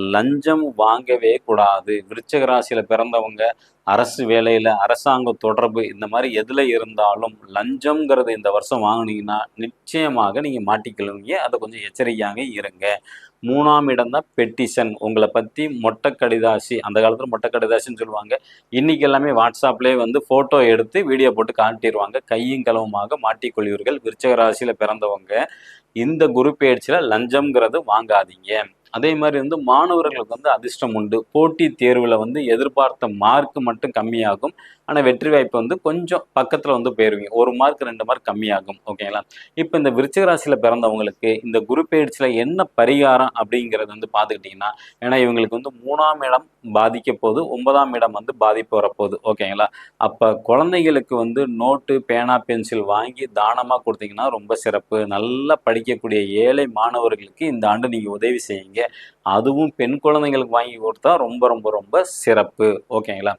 லஞ்சம் வாங்கவே கூடாது. விருச்சிக ராசியில பிறந்தவங்க அரசு வேலையில, அரசாங்க தொடர்பு இந்த மாரி எதுல இருந்தாலும் லஞ்சம்ங்கிறது இந்த வருஷம் வாங்குனீங்கன்னா, நிச்சயமாக நீங்க மாட்டிக்குவீங்க. அத கொஞ்சம் எச்சரிக்கையாங்க இருங்க. 3ஆம் இடம் தான் பெட்டிஷன். உங்கள பத்தி மொட்டை கடிதாசி, அந்த காலத்துல மொட்டை கடிதாசின்னு சொல்லுவாங்க. இன்னைக்கு எல்லாமே WhatsAppலயே வந்து ஃபோட்டோ எடுத்து வீடியோ போட்டு காட்டிருவாங்க. கையும் களவுமாக மாட்டிக்கொள்வீர்கள். விருச்சிக ராசியில பிறந்தவங்க இந்த குரு பெயர்ச்சியில லஞ்சம்ங்கிறது வாங்காதீங்க. அதே மாதிரி வந்து மாணவர்களுக்கு வந்து அதிர்ஷ்டம் உண்டு. போட்டித் தேர்வுல வந்து எதிர்பார்த்த மார்க் மட்டும் கம்மியாகும். ஆனா வெற்றி வாய்ப்பு வந்து கொஞ்சம் பக்கத்துல வந்து போயிருவீங்க. 1 மார்க் 2 மார்க் கம்மியாகும். ஓகேங்களா? இப்ப இந்த விருச்சிக ராசியில பிறந்தவங்களுக்கு இந்த குரு பெயர்ச்சியில என்ன பரிகாரம் அப்படிங்கிறது வந்து பார்த்துக்கிட்டீங்கன்னா, ஏன்னா இவங்களுக்கு வந்து 3ஆம் இடம் பாதிக்க போது, 9ஆம் இடம் வந்து பாதிப்பு வரப்போகுது. ஓகேங்களா? அப்ப குழந்தைகளுக்கு வந்து நோட்டு, பேனா, பென்சில் வாங்கி தானமா குடுத்தீங்கன்னா ரொம்ப சிறப்பு. நல்லா படிக்கக்கூடிய ஏழை மாணவர்களுக்கு இந்த ஆண்டு நீங்க உதவி செய்யுங்க. அதுவும் பெண் குழந்தைங்களுக்கு வாங்கி கொடுத்தா ரொம்ப ரொம்ப ரொம்ப சிறப்பு. ஓகேங்களா?